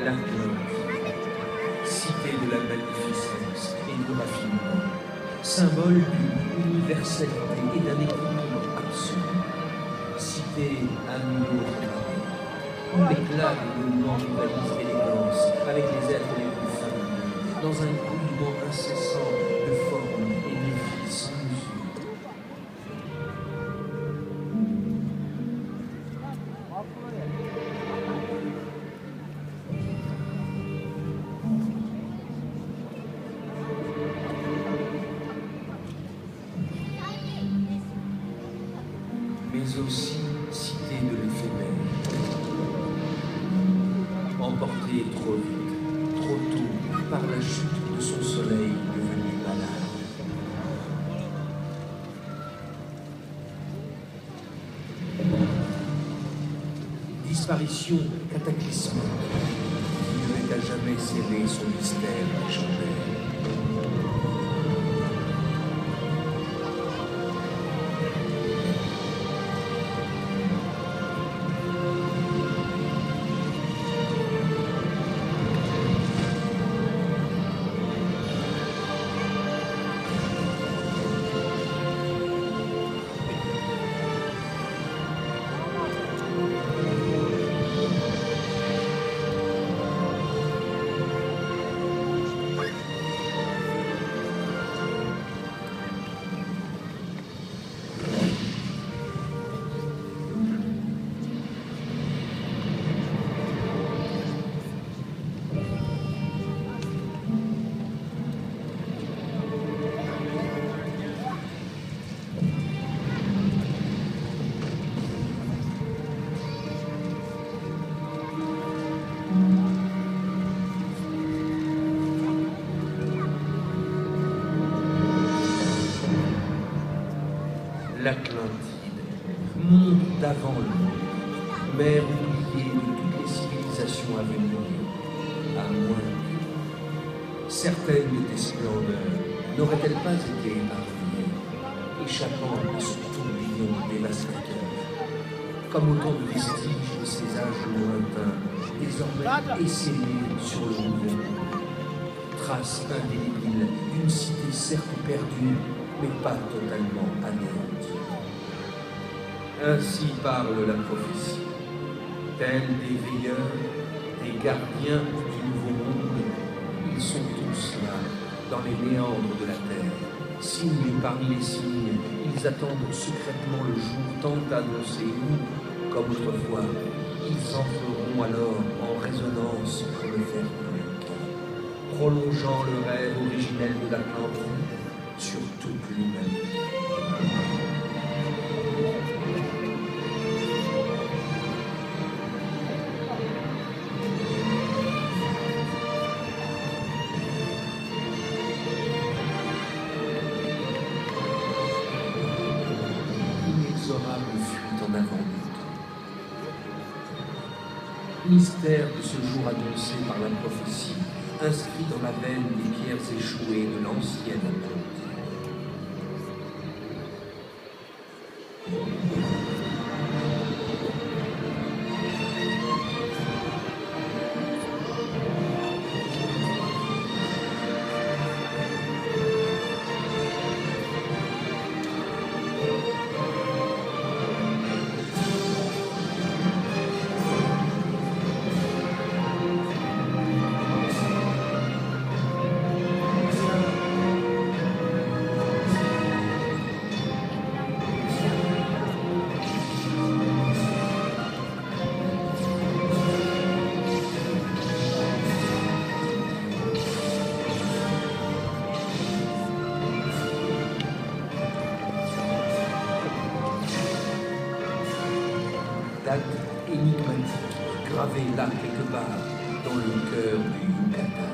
l'Atlantide, cité de la magnificence et du raffinement, symbole d'une universalité et d'un équilibre absolu, cité à nouveau réparée, où l'éclat des monuments rivalise l'élégance avec les êtres les plus fabuleux, dans un coulement incessant de formes et de vie sans mesure. Mais aussi cité de l'éphémère, emporté trop vite, trop tôt, par la chute de son soleil devenu malade. Disparition cataclysmique, qui devait à jamais sceller son mystère légendaire. L'Atlantide, monde d'avant le monde, mer oubliée de toutes les civilisations à venir, à moins. Certaines de tes splendeurs n'auraient-elles pas été épargnées, échappant à ce tourbillon dévastateur, comme autant de vestiges de ces âges lointains, désormais essaimés sur le nouveau monde, traces indélébiles d'une cité certes perdue, mais pas totalement anéantie. Ainsi parle la prophétie. Tels des veilleurs, des gardiens du nouveau monde, ils sont tous là, dans les méandres de la terre. Signes parmi les signes, ils attendent secrètement le jour tant annoncé où, comme autrefois, ils entreront alors en résonance pour le faire connaître, prolongeant le rêve originel de l'Atlantide sur toute l'humanité. Inexorable fuite en avant du temps. Mystère de ce jour annoncé par la prophétie, inscrit dans la veine des pierres échouées de l'ancienne Atlantide. Date énigmatique, gravée là quelque part dans le cœur du Yucatan.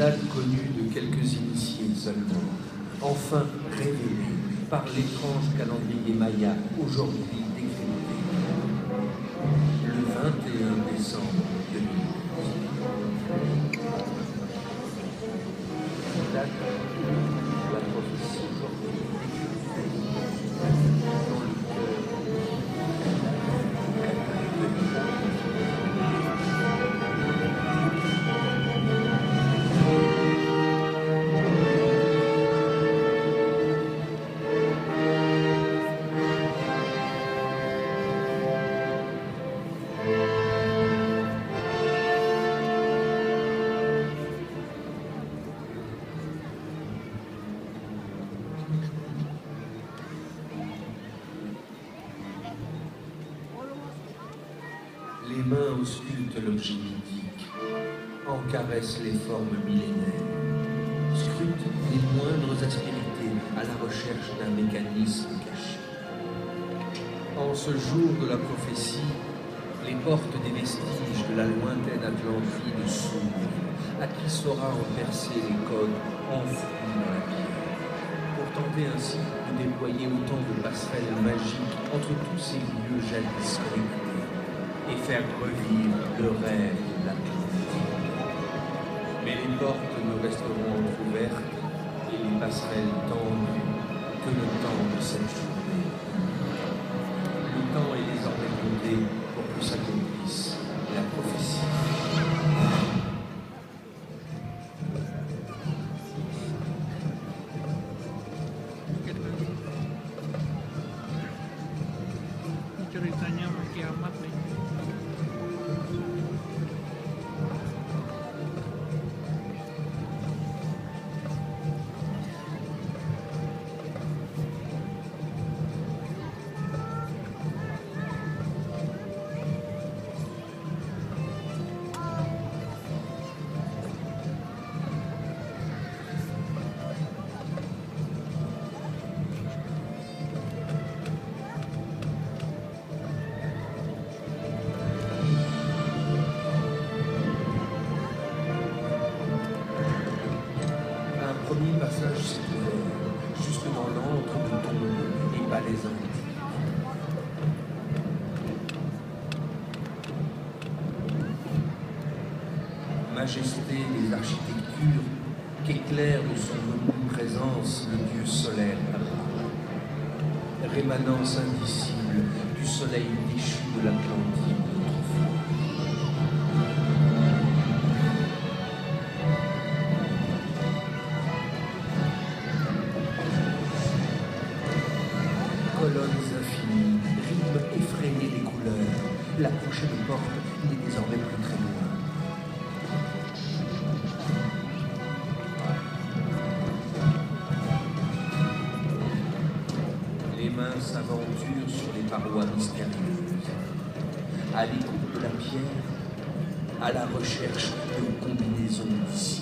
date connue de quelques initiés seulement, enfin révélée par l'étrange calendrier maya aujourd'hui décrété, le 21 décembre 2012. Date de la prophétie aujourd'hui décrétée dans le cœur les mains auscultent l'objet mythique, encaressent les formes millénaires, scrutent les moindres aspérités à la recherche d'un mécanisme caché. En ce jour de la prophétie, les portes des vestiges de la lointaine Atlantide s'ouvrent, à qui saura en percer les codes enfouis dans la pierre, pour tenter ainsi de déployer autant de passerelles magiques entre tous ces lieux jadis connectés, et faire revivre le rêve de l'Atlantide. Mais les portes ne resteront entrouvertes et les passerelles tendues que le temps de cette journée. Le temps est désormais compté pour que s'accomplisse la prophétie. Ceritanya mau kiamat nih. Un premier passage s'est ouvert, jusque dans l'antre de tombes et palais antiques. Majesté des architectures qu'éclaire de son omniprésence le dieu solaire Ra, rémanence indicible du soleil déchu de l'Atlantide d'autrefois. Colonnes infinies, rythme effréné des couleurs, la prochaine porte n'est désormais plus très loin. Les mains s'aventurent sur les parois mystérieuses, à l'écoute de la pierre, à la recherche de combinaisons d'ici.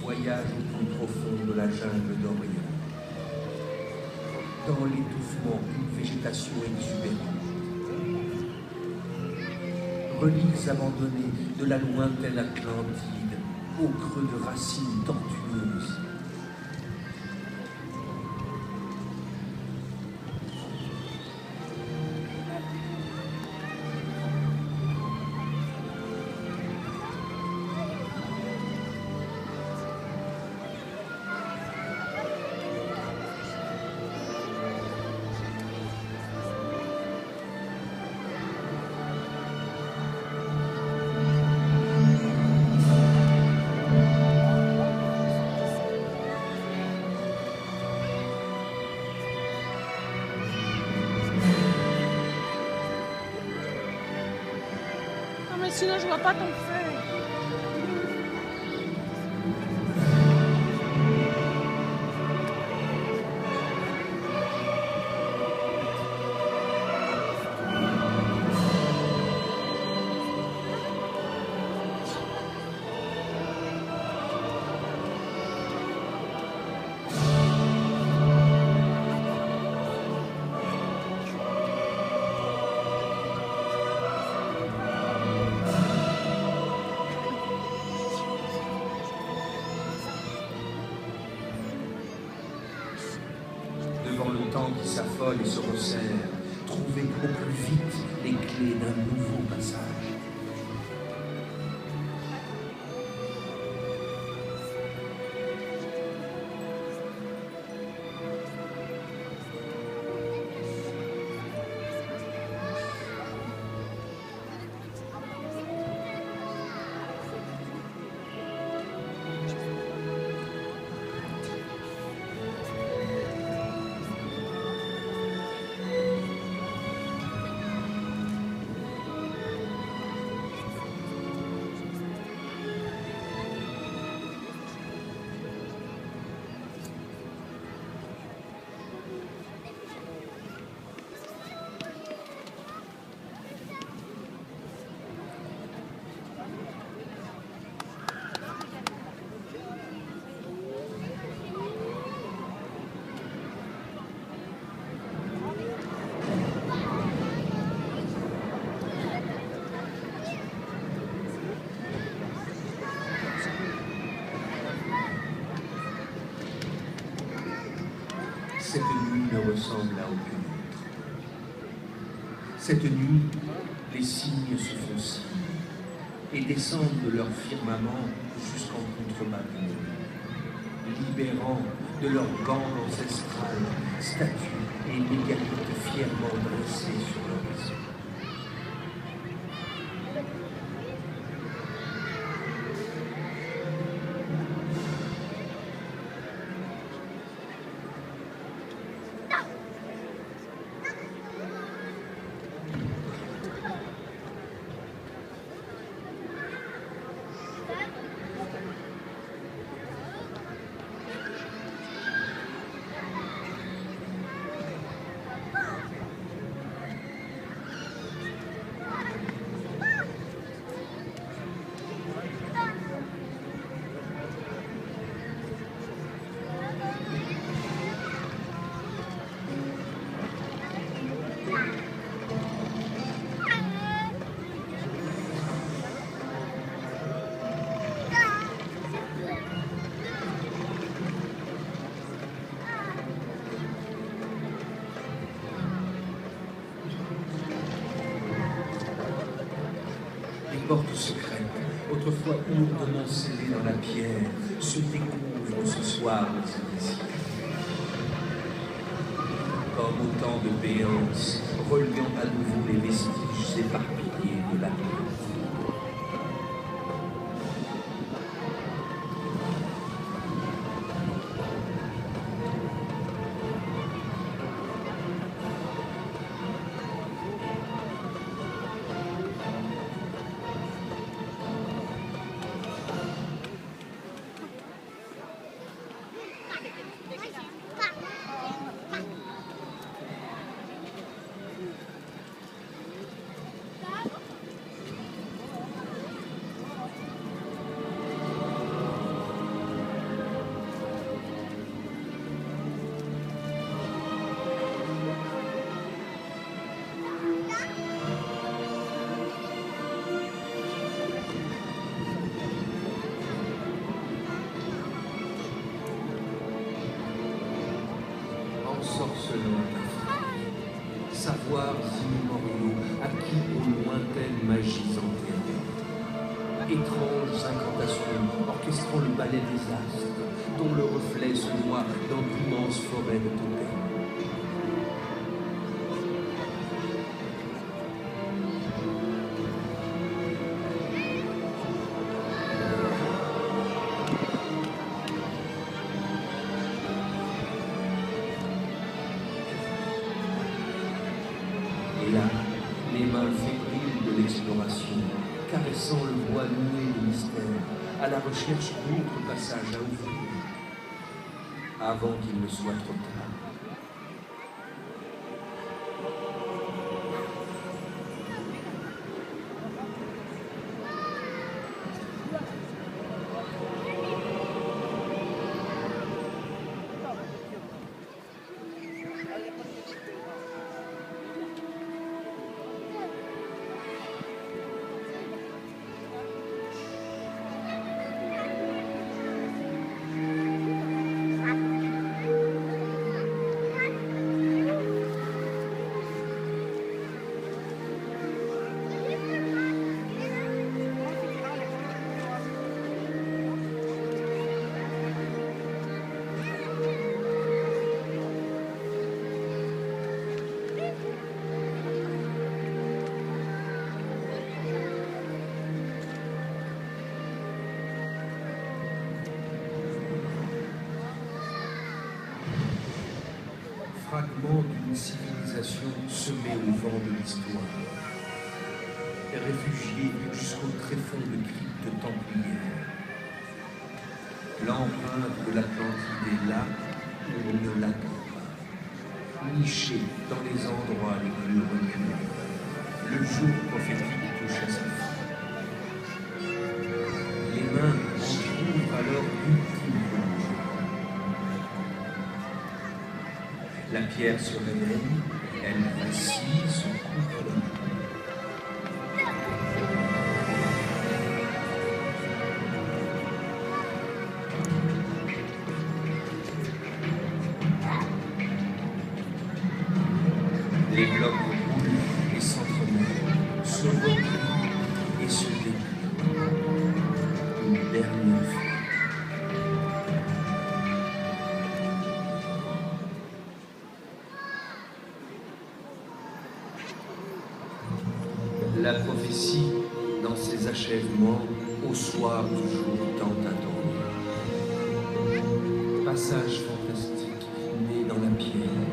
Voyage au plus profond de la jungle d'Orient. Dans l'étouffement d'une végétation exubérante. reliques abandonnées de la lointaine Atlantide, au creux de racines tortueuses. Mais sinon, je vois pas ton frère. Devant le temps qui s'affole et se resserre, trouver au plus vite les clés d'un nouveau passage. Cette nuit ne ressemble à aucune autre. Cette nuit, les cygnes se font signes et descendent de leur firmament jusqu'en contrebas du monde, libérant de leur bande ancestrale statues et mégalithes fièrement dressés sur l'horizon. Les portes secrètes, autrefois lourdement scellées dans la pierre, se découvrent ce soir aux initiés. Comme autant de béances, reliant à nouveau les vestiges éparpillés de la terre. ensorcelant d'Afrique, savoirs immémoriaux acquis aux lointaines magies antérieures. Étranges incantations orchestrant le ballet des astres, dont le reflet se noie dans d'immenses forêts de totems. Et là, les mains fébriles de l'exploration, caressant le bois noué de mystère, à la recherche d'autres passages à ouvrir, avant qu'il ne soit trop tard. Fragment d'une civilisation semée au vent de l'histoire, réfugiée jusqu'au tréfonds de cryptes templières. L'empreinte de l'Atlantide est là où on ne l'attend pas, nichée dans les endroits les plus reculés. Le jour prophétique touche à sa fin. Les mains en trouvent alors l'ultime prolongement. La pierre se réveille, elle vacille, se couvre la main. Les blocs roulent et s'entremêlent, se replient et se déplient. Une dernière fois. La prophétie, dans ses achèvements, au soir du jour tant attendu. Passage fantastique, né dans la pierre.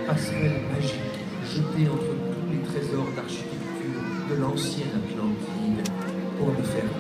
Passerelle magique, jetée entre tous les trésors d'architecture de l'ancienne Atlantide pour le faire vivre.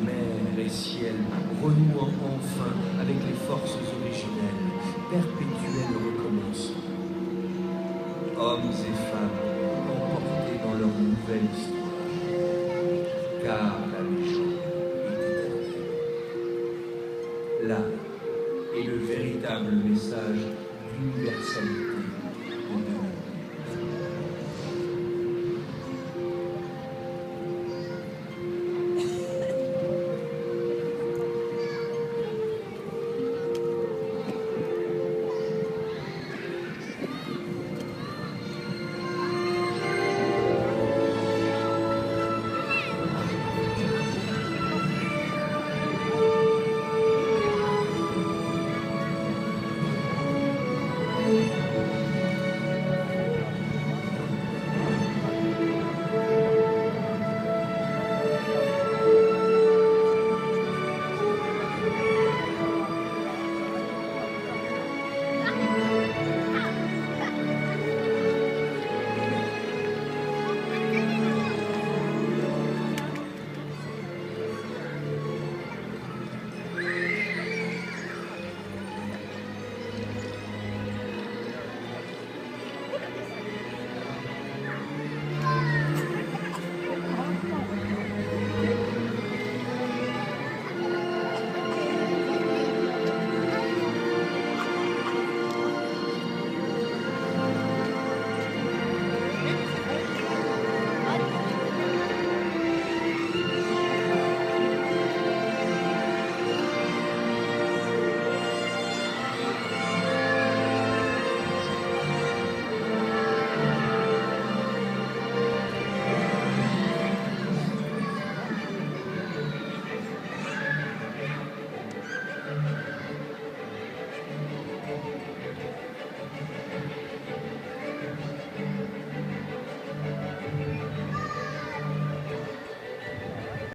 Mer et ciel, renouant enfin avec les forces originelles, perpétuel recommencement. Hommes et femmes emportés dans leur nouvelle histoire, car la légende est éternelle. Là est le véritable message d'universalité